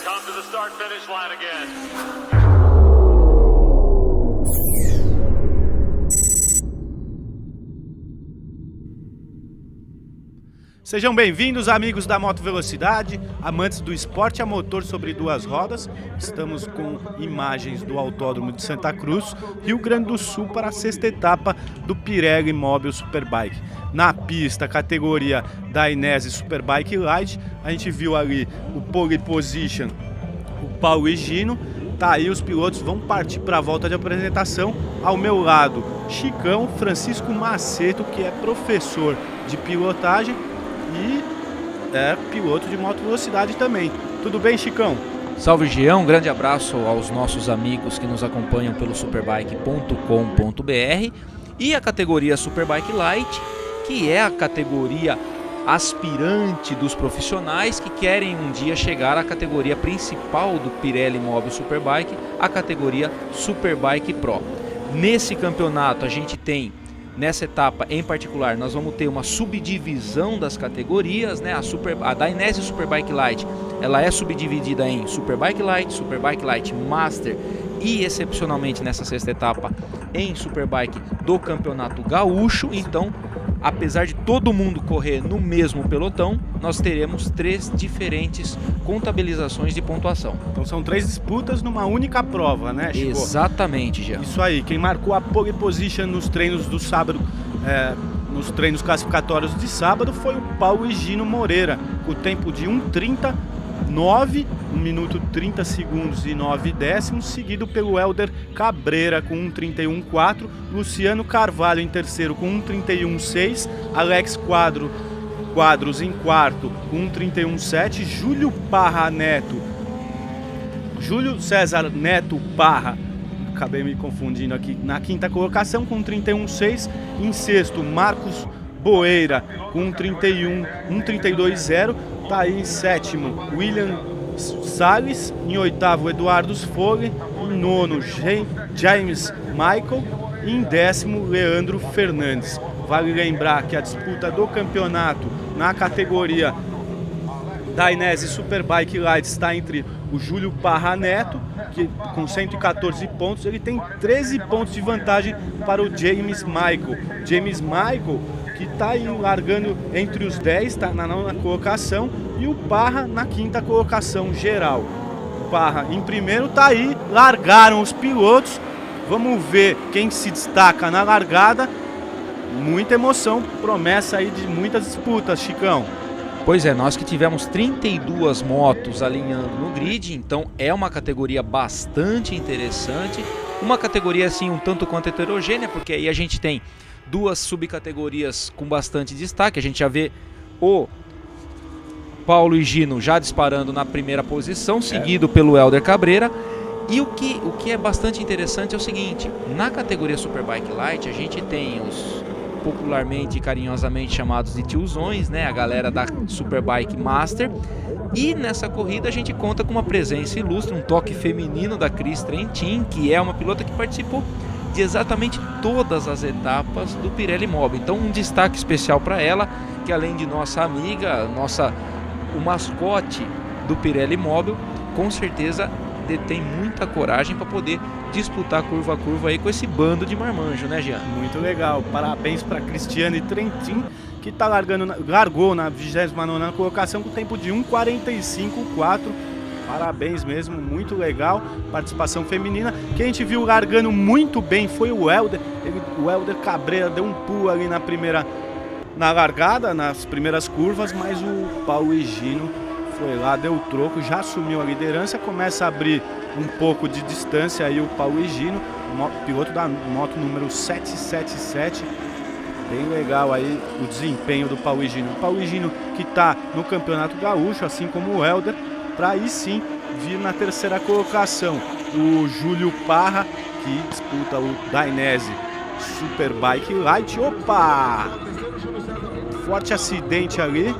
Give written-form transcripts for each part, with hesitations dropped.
Come to the start-finish line again. Sejam bem-vindos, amigos da Moto Velocidade, amantes do esporte a motor sobre duas rodas. Estamos com imagens do Autódromo de Santa Cruz, Rio Grande do Sul, para a sexta etapa do Pirelli Mobil Superbike. Na pista, categoria Dainese Superbike Light, a gente viu ali o pole position, o Paulo Higino. Tá aí, os pilotos vão partir para a volta de apresentação. Ao meu lado, Chicão, Francisco Maceto, que é professor de pilotagem e é piloto de moto velocidade também. Tudo bem, Chicão? Salve, Jean, um grande abraço aos nossos amigos que nos acompanham pelo superbike.com.br e a categoria Superbike Light, que é a categoria aspirante dos profissionais que querem um dia chegar à categoria principal do Pirelli Mobil Superbike, a categoria Superbike Pro. Nesse campeonato a gente tem, nessa etapa em particular, nós vamos ter uma subdivisão das categorias, né? A Dainese Superbike Light, ela é subdividida em Superbike Light Master e, excepcionalmente nessa sexta etapa, em Superbike do Campeonato Gaúcho. Então, apesar de todo mundo correr no mesmo pelotão, nós teremos 3 diferentes contabilizações de pontuação. Então são 3 disputas numa única prova, né, Chico? Exatamente, Jean. Isso aí, quem marcou a pole position nos treinos do sábado, nos treinos classificatórios de sábado, foi o Paulo Higino Moreira, com o tempo de 1:39, 1 minuto 30 segundos e 9 décimos, seguido pelo Helder Cabreira com 1:31.4, Luciano Carvalho em terceiro com 1:31.6, Alex Quadros em quarto com 1:31.7, Júlio César Neto Parra, acabei me confundindo aqui, na quinta colocação com 1:31.6, em sexto Marcos Boeira com 1:32.0, tá aí em sétimo William Salles, em oitavo Eduardo Sfogel, em nono James Michael e em décimo Leandro Fernandes. Vale lembrar que a disputa do campeonato na categoria Dainese Superbike Light está entre o Júlio Parra Neto, que com 114 pontos, ele tem 13 pontos de vantagem para o James Michael. James Michael, que está aí largando entre os 10, está na nona colocação, e o Parra na quinta colocação geral. O Parra em primeiro, está aí, largaram os pilotos, vamos ver quem se destaca na largada. Muita emoção, promessa aí de muitas disputas, Chicão. Pois é, nós que tivemos 32 motos alinhando no grid, então é uma categoria bastante interessante, uma categoria assim um tanto quanto heterogênea, porque aí a gente tem 2 subcategorias com bastante destaque. A gente já vê o Paulo Higino já disparando na primeira posição, seguido pelo Helder Cabreira. E o que é bastante interessante é o seguinte: na categoria Superbike Light a gente tem os popularmente e carinhosamente chamados de tiozões, né? A galera da Superbike Master. E nessa corrida a gente conta com uma presença ilustre, um toque feminino da Cris Trentin, que é uma pilota que participou de exatamente todas as etapas do Pirelli Mobil. Então um destaque especial para ela, que além de nossa amiga, o mascote do Pirelli Mobil, com certeza detém muita coragem para poder disputar curva a curva aí com esse bando de marmanjo, né, Jean? Muito legal, parabéns para Cristiane Trentin, que largou na 29ª colocação com tempo de 1:45.4. Parabéns mesmo, muito legal, participação feminina. Quem a gente viu largando muito bem foi o Helder. O Helder Cabreira deu um pulo ali na largada, nas primeiras curvas, mas o Paulo Higino foi lá, deu o troco, já assumiu a liderança, começa a abrir um pouco de distância aí o Paulo Higino, piloto da moto número 777. Bem legal aí o desempenho do Paulo Higino. O Paulo Higino que está no Campeonato Gaúcho, assim como o Helder, para aí sim vir na terceira colocação. O Júlio Parra, que disputa o Dainese Superbike Light. Opa! Forte acidente ali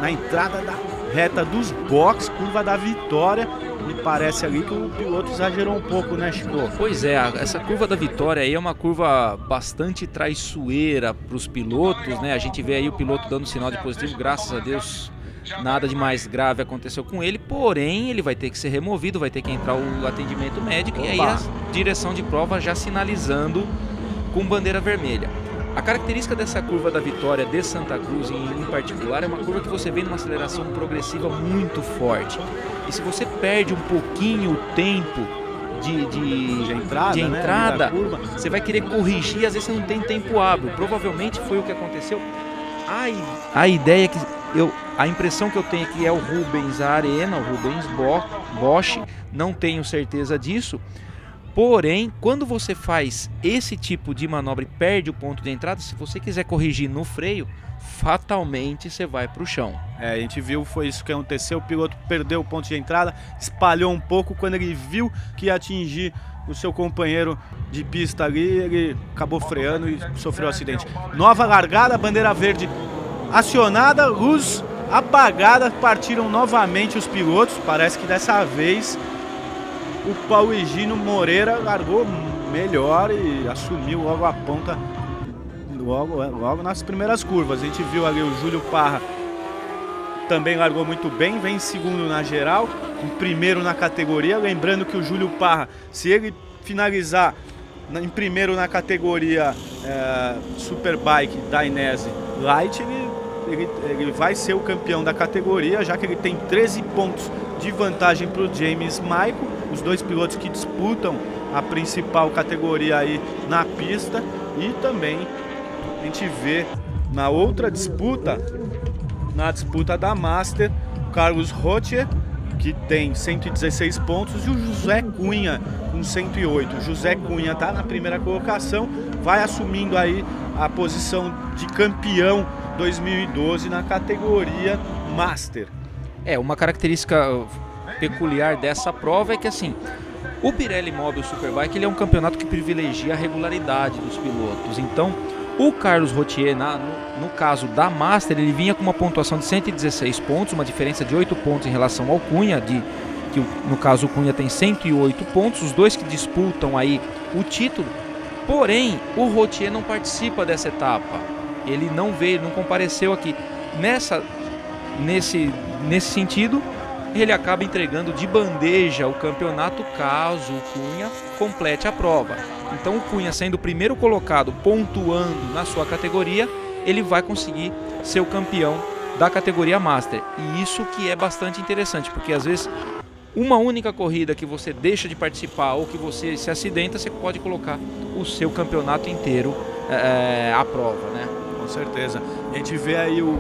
na entrada da reta dos box, curva da Vitória. Me parece ali que o piloto exagerou um pouco, né, Chico? Pois é, essa curva da Vitória aí é uma curva bastante traiçoeira para os pilotos, né? A gente vê aí o piloto dando sinal de positivo, graças a Deus nada de mais grave aconteceu com ele, porém ele vai ter que ser removido, vai ter que entrar o atendimento médico. Opa. E aí a direção de prova já sinalizando com bandeira vermelha. A característica dessa curva da Vitória de Santa Cruz em particular é uma curva que você vê numa aceleração progressiva muito forte. E se você perde um pouquinho o tempo de entrada, curva, você vai querer corrigir e às vezes você não tem tempo hábil. Provavelmente foi o que aconteceu. A ideia que a impressão que eu tenho é que é o Rubens Arena, o Rubens Bosch, não tenho certeza disso. Porém, quando você faz esse tipo de manobra e perde o ponto de entrada, se você quiser corrigir no freio, fatalmente você vai para o chão. A gente viu, foi isso que aconteceu, o piloto perdeu o ponto de entrada, espalhou um pouco, quando ele viu que ia atingir o seu companheiro de pista ali, ele acabou freando e sofreu um acidente. Nova largada, bandeira verde acionada, luz apagada, partiram novamente os pilotos, parece que dessa vez o Paulo Higino Moreira largou melhor e assumiu logo a ponta, logo nas primeiras curvas. A gente viu ali o Júlio Parra também largou muito bem, vem em segundo na geral, em primeiro na categoria. Lembrando que o Júlio Parra, se ele finalizar em primeiro na categoria Superbike da Dainese Light, ele vai ser o campeão da categoria, já que ele tem 13 pontos de vantagem para o James Michael, os dois pilotos que disputam a principal categoria aí na pista. E também a gente vê na outra disputa, na disputa da Master, o Carlos Rotier, que tem 116 pontos, e o José Cunha com 108. O José Cunha está na primeira colocação, vai assumindo aí a posição de campeão 2012 na categoria Master. Uma característica peculiar dessa prova é que assim, o Pirelli Mobile Superbike ele é um campeonato que privilegia a regularidade dos pilotos. Então, o Carlos Rotier, no caso da Master, ele vinha com uma pontuação de 116 pontos, uma diferença de 8 pontos em relação ao Cunha, que no caso o Cunha tem 108 pontos, os dois que disputam aí o título. Porém, o Rotier não participa dessa etapa, ele não veio, não compareceu aqui. Nesse sentido, ele acaba entregando de bandeja o campeonato caso o Cunha complete a prova. Então o Cunha, sendo o primeiro colocado, pontuando na sua categoria, ele vai conseguir ser o campeão da categoria Master. E isso que é bastante interessante, porque às vezes uma única corrida que você deixa de participar ou que você se acidenta, você pode colocar o seu campeonato inteiro à prova, né? Com certeza. A gente vê aí o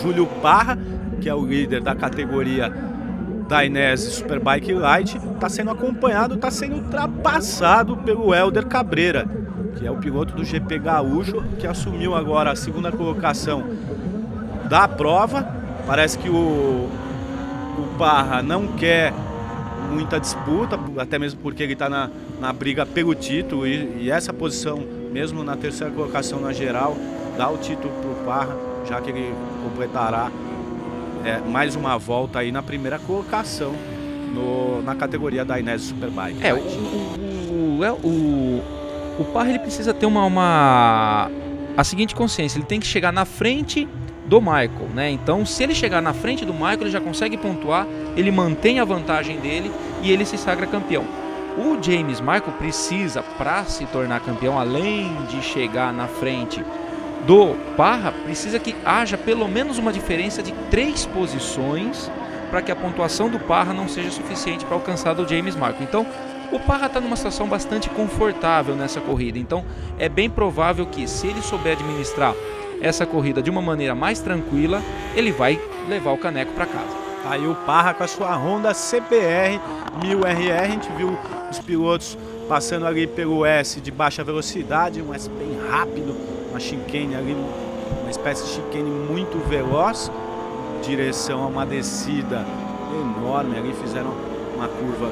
Júlio Parra, que é o líder da categoria Dainese Superbike Light, está sendo acompanhado, está sendo ultrapassado pelo Helder Cabreira, que é o piloto do GP Gaúcho, que assumiu agora a segunda colocação da prova. Parece que o Parra não quer muita disputa, até mesmo porque ele está na briga pelo título, e essa posição, mesmo na terceira colocação na geral, dá o título para o Parra, já que ele completará mais uma volta aí na primeira colocação na categoria da Dainese Superbike. O Parra ele precisa ter a seguinte consciência, ele tem que chegar na frente do Michael, né? Então, se ele chegar na frente do Michael, ele já consegue pontuar, ele mantém a vantagem dele e ele se sagra campeão. O James Michael precisa, para se tornar campeão, além de chegar na frente do Parra, precisa que haja pelo menos uma diferença de 3 posições para que a pontuação do Parra não seja suficiente para alcançar do James Michael. Então, o Parra está numa situação bastante confortável nessa corrida. Então, é bem provável que, se ele souber administrar essa corrida de uma maneira mais tranquila, ele vai levar o caneco para casa. Aí o Parra com a sua Honda CBR 1000RR, a gente viu os pilotos passando ali pelo S de baixa velocidade, um S bem rápido, uma chicane ali, uma espécie de chicane muito veloz, direção a uma descida enorme ali, fizeram uma curva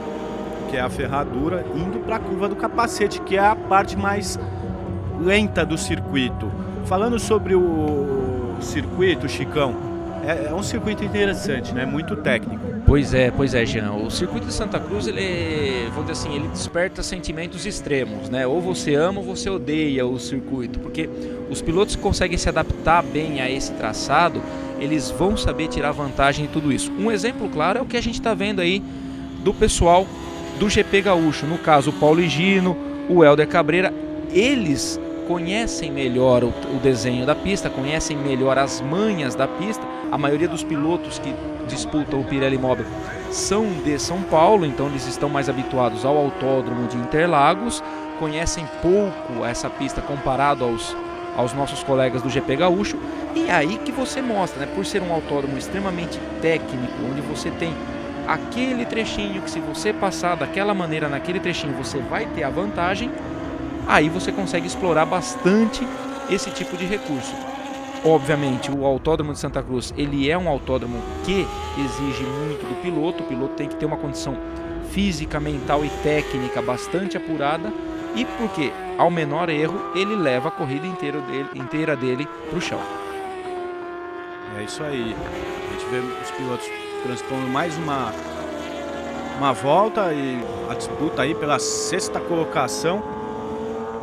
que é a ferradura, indo para a curva do capacete, que é a parte mais lenta do circuito. Falando sobre o circuito, Chicão, é um circuito interessante, né? Muito técnico. Pois é, Jean. O circuito de Santa Cruz, ele, vamos dizer assim, ele desperta sentimentos extremos, né? Ou você ama ou você odeia o circuito, porque os pilotos que conseguem se adaptar bem a esse traçado, eles vão saber tirar vantagem de tudo isso. Um exemplo claro é o que a gente está vendo aí do pessoal do GP Gaúcho, no caso o Paulo Higino, o Helder Cabreira. Eles conhecem melhor o desenho da pista, conhecem melhor as manhas da pista. A maioria dos pilotos que disputam o Pirelli Mobil são de São Paulo, então eles estão mais habituados ao autódromo de Interlagos, conhecem pouco essa pista comparado aos nossos colegas do GP Gaúcho. E é aí que você mostra, né, por ser um autódromo extremamente técnico, onde você tem aquele trechinho que, se você passar daquela maneira naquele trechinho, você vai ter a vantagem. Aí você consegue explorar bastante esse tipo de recurso. Obviamente, o Autódromo de Santa Cruz, ele é um autódromo que exige muito do piloto. O piloto tem que ter uma condição física, mental e técnica bastante apurada. E porque, ao menor erro, ele leva a corrida inteira dele para o chão. É isso aí. A gente vê os pilotos transpondo mais uma volta e a disputa aí pela 6ª colocação.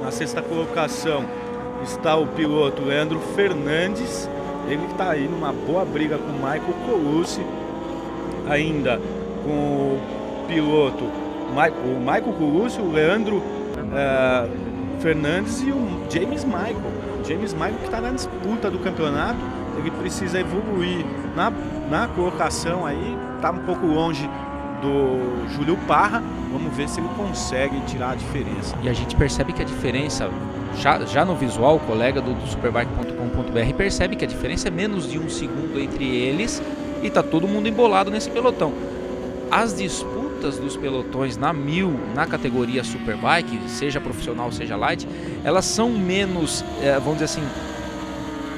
Na 6ª colocação está o piloto Leandro Fernandes. Ele está aí numa boa briga com o Michael Colucci. Ainda com o piloto o Michael Colucci, o Leandro Fernandes e o James Michael. James Michael, que está na disputa do campeonato. Ele precisa evoluir na colocação aí. Está um pouco longe do Júlio Parra. Vamos ver se ele consegue tirar a diferença. E a gente percebe que a diferença, já no visual, o colega do superbike.com.br percebe que a diferença é menos de 1 segundo entre eles e tá todo mundo embolado nesse pelotão. As disputas dos pelotões na 1000, na categoria Superbike, seja profissional, seja light, elas são menos, vamos dizer assim,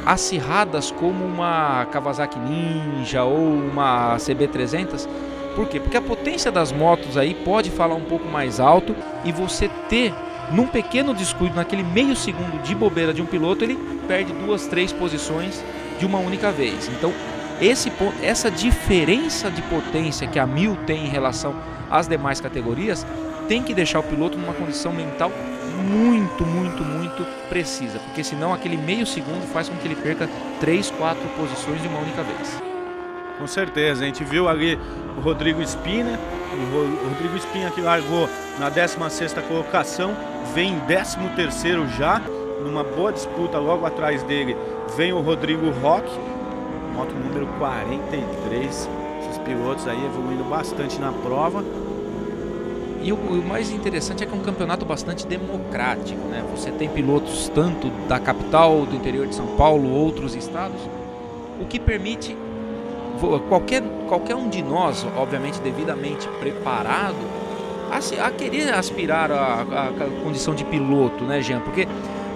acirradas como uma Kawasaki Ninja ou uma CB300. Por quê? Porque a potência das motos aí pode falar um pouco mais alto e você ter, num pequeno descuido, naquele meio segundo de bobeira de um piloto, ele perde 2, 3 posições de uma única vez. Então, essa diferença de potência que a 1000 tem em relação às demais categorias tem que deixar o piloto numa condição mental muito, muito, muito precisa, porque senão aquele meio segundo faz com que ele perca 3, 4 posições de uma única vez. Com certeza, a gente viu ali o Rodrigo Espina, que largou na 16ª colocação, vem em 13º já, numa boa disputa. Logo atrás dele vem o Rodrigo Roque, moto número 43, esses pilotos aí evoluindo bastante na prova. E o mais interessante é que é um campeonato bastante democrático, né? Você tem pilotos tanto da capital, do interior de São Paulo, outros estados, o que permite qualquer um de nós, obviamente devidamente preparado, a querer aspirar a condição de piloto, né, Jean? Porque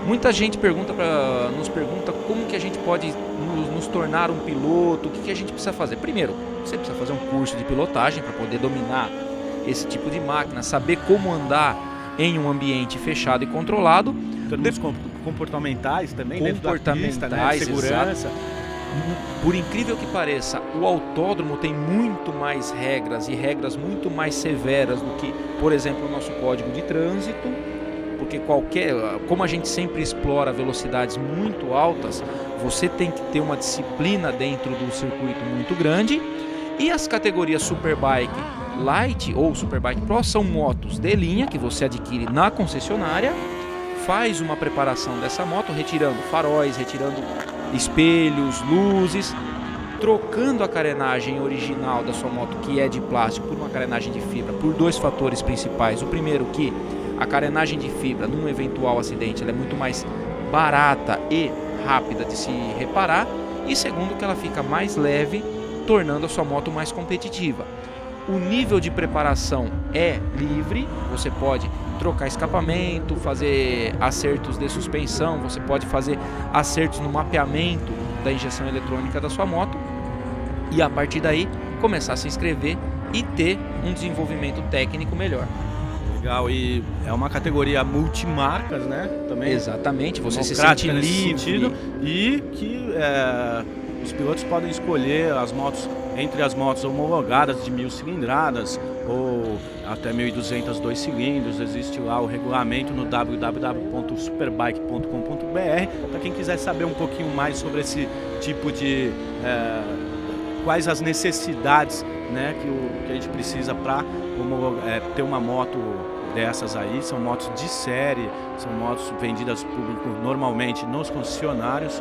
muita gente nos pergunta como que a gente pode nos tornar um piloto, o que a gente precisa fazer. Primeiro, você precisa fazer um curso de pilotagem para poder dominar esse tipo de máquina, saber como andar em um ambiente fechado e controlado. Termos comportamentais também, dentro da pista, né? Segurança. Por incrível que pareça, o autódromo tem muito mais regras e regras muito mais severas do que, por exemplo, o nosso código de trânsito, porque como a gente sempre explora velocidades muito altas, você tem que ter uma disciplina dentro do circuito muito grande. E as categorias Superbike Light ou Superbike Pro são motos de linha que você adquire na concessionária, faz uma preparação dessa moto, retirando faróis, retirando espelhos, luzes, trocando a carenagem original da sua moto, que é de plástico, por uma carenagem de fibra, por 2 fatores principais. O primeiro, que a carenagem de fibra, num eventual acidente, ela é muito mais barata e rápida de se reparar. E segundo, que ela fica mais leve, tornando a sua moto mais competitiva. O nível de preparação é livre, você pode trocar escapamento, fazer acertos de suspensão, você pode fazer acertos no mapeamento da injeção eletrônica da sua moto e a partir daí começar a se inscrever e ter um desenvolvimento técnico melhor. Legal, e é uma categoria multimarcas, né? Também. Exatamente, você se sente livre. E que os pilotos podem escolher as motos entre as motos homologadas de 1000 cilindradas ou até 1.200 2 cilindros. Existe lá o regulamento no www.superbike.com.br para quem quiser saber um pouquinho mais sobre esse tipo de quais as necessidades, né, que a gente precisa para ter uma moto dessas aí. São motos de série, são motos vendidas ao público normalmente nos concessionários,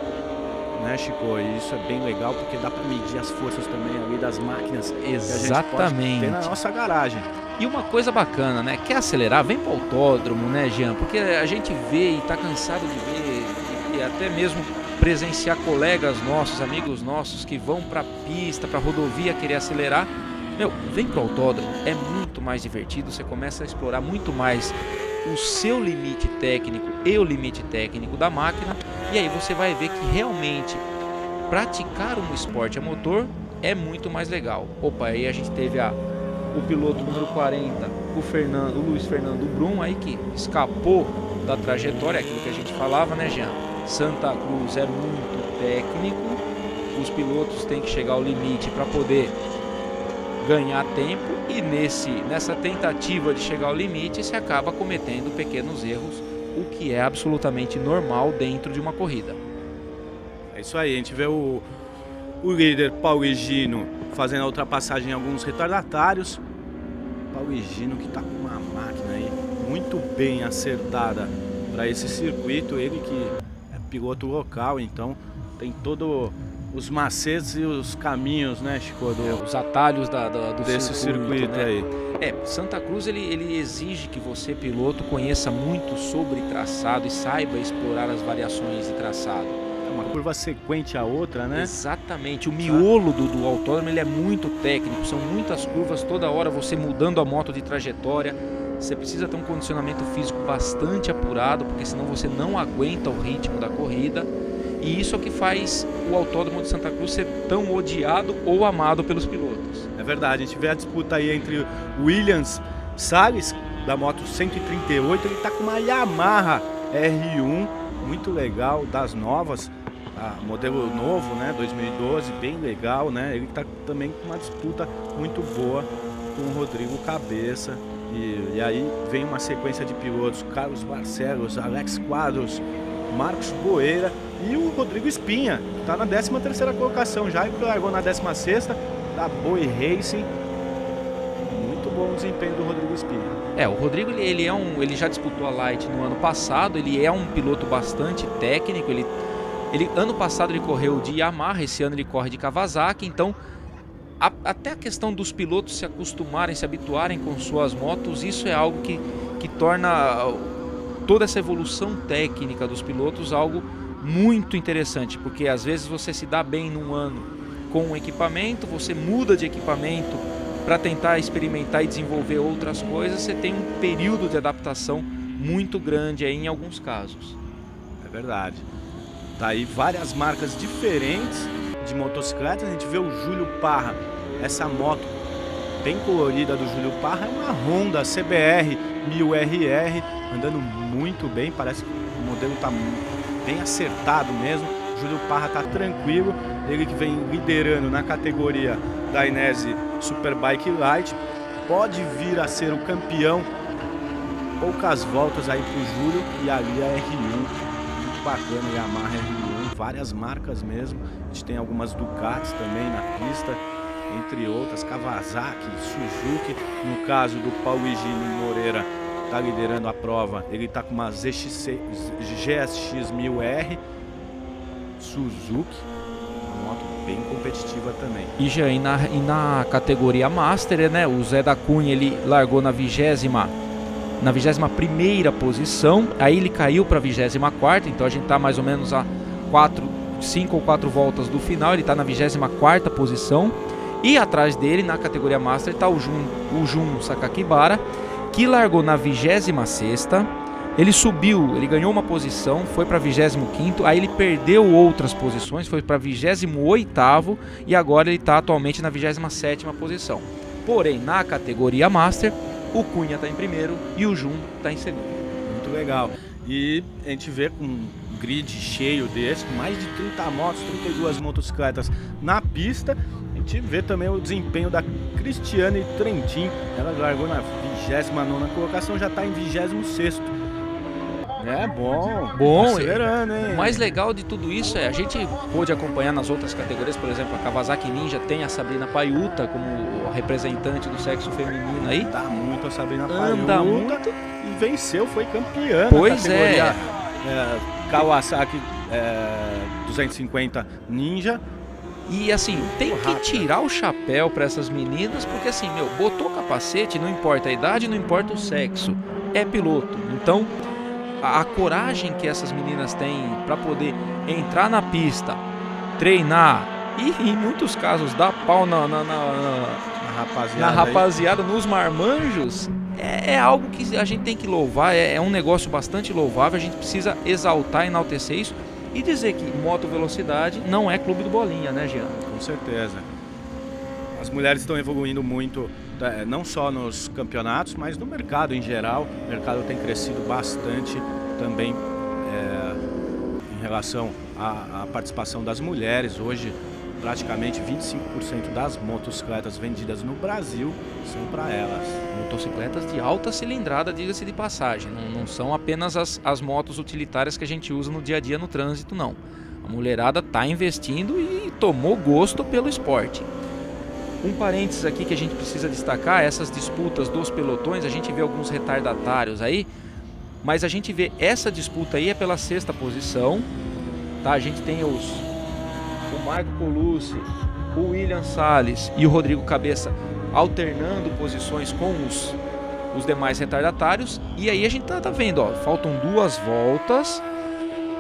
né, Chico? E isso é bem legal porque dá para medir as forças também ali das máquinas que a gente pode ter na nossa garagem. E uma coisa bacana, né? Quer acelerar? Vem para o autódromo, né, Jean? Porque a gente vê e está cansado de ver e até mesmo presenciar colegas nossos, amigos nossos que vão para a pista, para a rodovia querer acelerar. Vem para o autódromo, é muito mais divertido, você começa a explorar muito mais o seu limite técnico e o limite técnico da máquina, e aí você vai ver que realmente praticar um esporte a motor é muito mais legal. Aí a gente teve o piloto número 40, o Luiz Fernando Brum, aí que escapou da trajetória, aquilo que a gente falava, né, Jean? Santa Cruz é muito técnico, os pilotos têm que chegar ao limite para poder ganhar tempo, e nessa tentativa de chegar ao limite se acaba cometendo pequenos erros, o que é absolutamente normal dentro de uma corrida. É isso aí, a gente vê o líder Paulo Higino fazendo a ultrapassagem em alguns retardatários. Paulo Higino que está com uma máquina aí muito bem acertada para esse circuito, ele que é piloto local, então tem todo os macetes e os caminhos, né, Chico? Os atalhos do desse circuito, né? Aí. Santa Cruz ele exige que você, piloto, conheça muito sobre traçado e saiba explorar as variações de traçado. É uma curva sequente a outra, né? Exatamente. O miolo do autódromo ele é muito técnico, são muitas curvas toda hora, você mudando a moto de trajetória. Você precisa ter um condicionamento físico bastante apurado, porque senão você não aguenta o ritmo da corrida. E isso é o que faz o Autódromo de Santa Cruz ser tão odiado ou amado pelos pilotos. É verdade, a gente vê a disputa aí entre o Williams Salles, da moto 138, ele tá com uma Yamaha R1, muito legal, das novas, modelo novo, né, 2012, bem legal, né, ele tá também com uma disputa muito boa com o Rodrigo Cabeça, e aí vem uma sequência de pilotos, Carlos Barcelos, Alex Quadros, Marcos Boeira e o Rodrigo Espinha, que está na 13ª colocação já, e largou na 16ª, da Boi Racing. Muito bom o desempenho do Rodrigo Espinha. O Rodrigo ele já disputou a Light no ano passado, ele é um piloto bastante técnico, ano passado ele correu de Yamaha, esse ano ele corre de Kawasaki, então até a questão dos pilotos se acostumarem, se habituarem com suas motos, isso é algo que torna toda essa evolução técnica dos pilotos algo muito interessante, porque às vezes você se dá bem num ano com um equipamento, você muda de equipamento para tentar experimentar e desenvolver outras coisas, você tem um período de adaptação muito grande aí em alguns casos. É verdade. Tá aí várias marcas diferentes de motocicletas, a gente vê o Júlio Parra, essa moto bem colorida do Júlio Parra, é uma Honda CBR 1000RR, andando muito bem, parece que o modelo está bem acertado mesmo. O Júlio Parra está tranquilo, ele que vem liderando na categoria da Inese Superbike Light, pode vir a ser o campeão. Poucas voltas aí para o Júlio, e ali a R1, muito bacana, a Yamaha R1, várias marcas mesmo, a gente tem algumas Ducatis também na pista, entre outras, Kawasaki, Suzuki. No caso do Paulo Higino Moreira, está liderando a prova, ele está com uma GSX 1000R Suzuki, uma moto bem competitiva também. E na categoria Master, né, o Zé da Cunha ele largou na 21ª posição, aí ele caiu para a 24ª, então a gente está mais ou menos a 5 ou 4 voltas do final, ele está na 24ª posição. E atrás dele, na categoria Master, está o Jun Sakakibara, que largou na 26ª. Ele subiu, ele ganhou uma posição, foi para 25º, aí ele perdeu outras posições, foi para 28º e agora ele está atualmente na 27ª posição. Porém, na categoria Master, o Cunha está em primeiro e o Jun está em segundo. Muito legal. E a gente vê com grid cheio desse, com mais de 30 motos, 32 motocicletas na pista. A gente vê também o desempenho da Cristiane Trentin. Ela largou na 29ª colocação, já está em 26º. É bom, acelerando, hein? O mais legal de tudo isso é a gente pôde acompanhar nas outras categorias, por exemplo, a Kawasaki Ninja tem a Sabrina Paiuta como representante do sexo feminino aí. Anda muito a Sabrina Anda Paiuta muito. E venceu, foi campeã Pois na categoria Kawasaki 250 Ninja. E assim, tem que tirar o chapéu para essas meninas, porque assim, botou capacete, não importa a idade, não importa o sexo, é piloto. Então, a coragem que essas meninas têm para poder entrar na pista, treinar e em muitos casos dar pau na rapaziada, nos marmanjos, é algo que a gente tem que louvar, é um negócio bastante louvável, a gente precisa exaltar, enaltecer isso e dizer que moto velocidade não é clube do bolinha, né, Jean? Com certeza. As mulheres estão evoluindo muito, não só nos campeonatos, mas no mercado em geral. O mercado tem crescido bastante também em relação à participação das mulheres. Hoje, praticamente 25% das motocicletas vendidas no Brasil são para elas. Motocicletas de alta cilindrada, diga-se de passagem. Não são apenas as motos utilitárias que a gente usa no dia a dia no trânsito, não. A mulherada está investindo e tomou gosto pelo esporte. Um parênteses aqui que a gente precisa destacar, essas disputas dos pelotões, a gente vê alguns retardatários aí, mas a gente vê essa disputa aí é pela 6ª posição, tá? A gente tem o Marco Colucci, o William Salles e o Rodrigo Cabeça alternando posições com os demais retardatários, e aí a gente tá vendo, ó, faltam 2 voltas.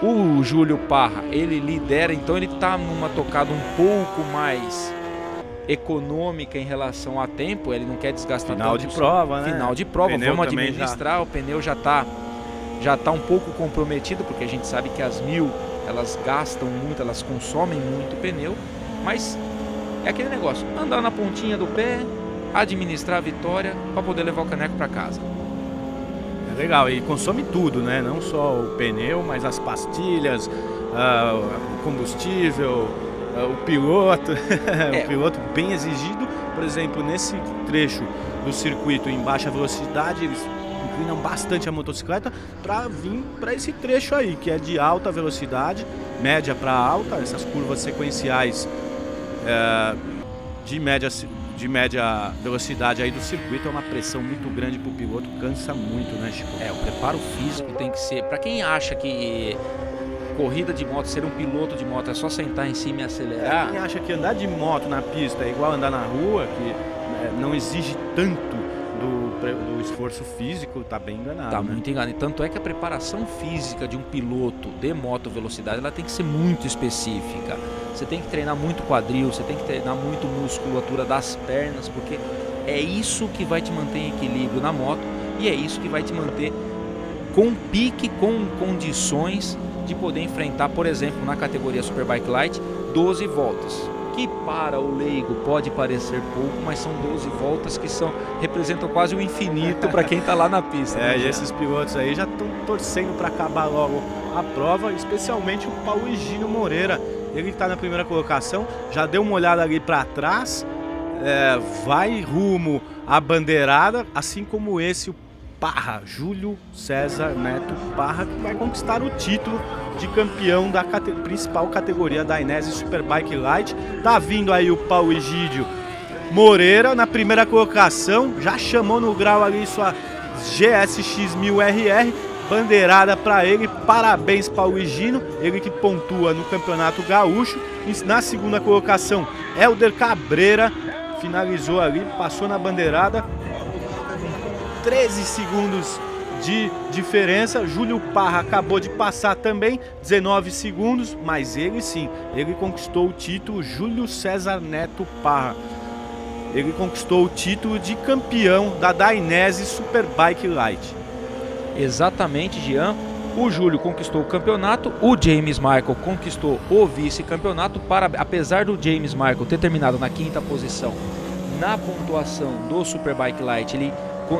O Júlio Parra, ele lidera, então ele tá numa tocada um pouco mais econômica em relação a tempo, ele não quer desgastar final tanto. De prova, né? Final de prova, vamos também administrar, o pneu já tá um pouco comprometido, porque a gente sabe que as 1000, elas gastam muito, elas consomem muito pneu, mas é aquele negócio, andar na pontinha do pé, administrar a vitória para poder levar o caneco para casa. É legal, e consome tudo, né? Não só o pneu, mas as pastilhas, o combustível, o piloto, o piloto bem exigido. Por exemplo, nesse trecho do circuito em baixa velocidade, eles inclinam bastante a motocicleta para vir para esse trecho aí, que é de alta velocidade, média para alta, essas curvas sequenciais de média velocidade aí do circuito, é uma pressão muito grande pro piloto, cansa muito, né, Chico? O preparo físico tem que ser, para quem acha que corrida de moto, ser um piloto de moto é só sentar em cima e acelerar. Quem acha que andar de moto na pista é igual andar na rua, que não exige tanto do esforço físico, tá bem enganado. Tá, né? muito enganado. E tanto é que a preparação física de um piloto de moto velocidade, ela tem que ser muito específica. Você tem que treinar muito quadril, você tem que treinar muito musculatura das pernas, porque é isso que vai te manter em equilíbrio na moto e é isso que vai te manter com pique, com condições de poder enfrentar, por exemplo, na categoria Superbike Light, 12 voltas. Que para o leigo pode parecer pouco, mas são 12 voltas que representam quase o infinito para quem está lá na pista. E esses pilotos aí já estão torcendo para acabar logo a prova, especialmente o Paulo Egídio Moreira. Ele está na primeira colocação, já deu uma olhada ali para trás, vai rumo à bandeirada, assim como esse, o Parra, Júlio César Neto Parra, que vai conquistar o título de campeão da principal categoria da Inesis Superbike Light. Tá vindo aí o Paulo Egídio Moreira na primeira colocação, já chamou no grau ali sua GSX 1000RR, bandeirada para ele, parabéns Paulo Egídio, ele que pontua no Campeonato Gaúcho. Na segunda colocação, Helder Cabreira, finalizou ali, passou na bandeirada, 13 segundos de diferença. Júlio Parra acabou de passar também, 19 segundos, mas ele sim, ele conquistou o título. Júlio César Neto Parra, ele conquistou o título de campeão da Dainese Superbike Light. Exatamente, Jean. O Júlio conquistou o campeonato, o James Michael conquistou o vice-campeonato. Apesar do James Michael ter terminado na 5ª posição na pontuação do Superbike Light,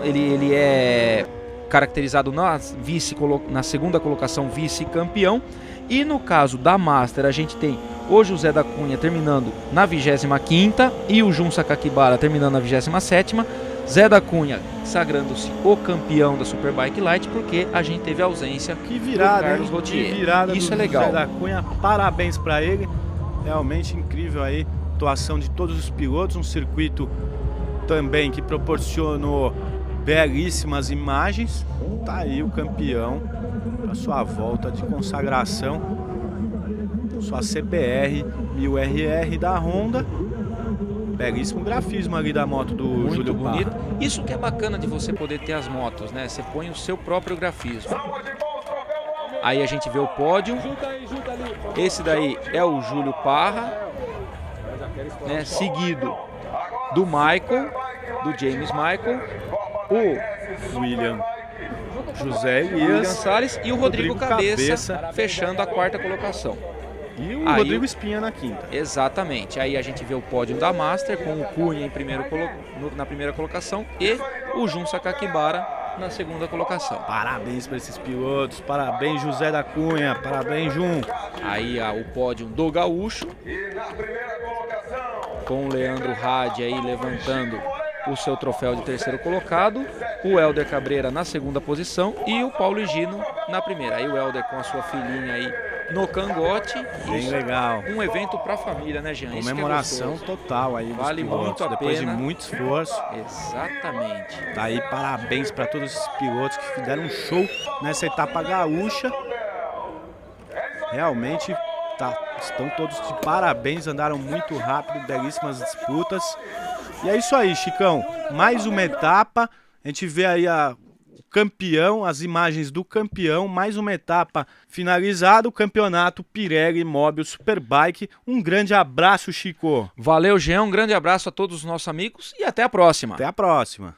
ele é caracterizado na segunda colocação, vice-campeão. E no caso da Master, a gente tem o José da Cunha terminando na 25ª e o Jun Sakakibara terminando na 27ª. Zé da Cunha sagrando-se o campeão da Superbike Light, porque a gente teve a ausência Que virada, do Carlos hein? Rotier. Que virada Isso do é legal. Zé da Cunha, parabéns para ele. Realmente incrível aí a atuação de todos os pilotos, um circuito também que proporcionou belíssimas imagens. Tá aí o campeão para sua volta de consagração, sua CBR 1000RR da Honda. Belíssimo grafismo ali da moto do Muito Júlio bonito. Parra. Isso que é bacana de você poder ter as motos, né? Você põe o seu próprio grafismo. Aí a gente vê o pódio. Esse daí é o Júlio Parra, né? Seguido do Michael, do James Michael, o William José William Elias Salles e o Rodrigo Cabeça, Cabeça. fechando a quarta colocação. E o Aí Rodrigo o- Espinha na quinta. Exatamente. Aí a gente vê o pódio da Master com o Cunha em na primeira colocação e o Jun Sakakibara na segunda colocação. Parabéns para esses pilotos, parabéns José da Cunha, parabéns Jun. Aí o pódio do Gaúcho, com o Leandro Hadi aí levantando o seu troféu de terceiro colocado, o Helder Cabreira na segunda posição e o Paulo Higino na primeira. Aí o Helder com a sua filhinha aí no cangote. Bem Isso, legal. um evento pra família, né, Jean? Isso que é Comemoração gostoso. total aí dos Vale pilotos, muito a depois pena. de muito esforço. Exatamente. Tá aí parabéns para todos esses pilotos que fizeram um show nessa etapa gaúcha. Realmente estão todos de parabéns, andaram muito rápido, belíssimas disputas. E é isso aí, Chicão. Mais uma etapa. A gente vê aí o campeão, as imagens do campeão. Mais uma etapa finalizada. O campeonato Pirelli Mobil Superbike. Um grande abraço, Chico. Valeu, Jean. Um grande abraço a todos os nossos amigos e até a próxima. Até a próxima.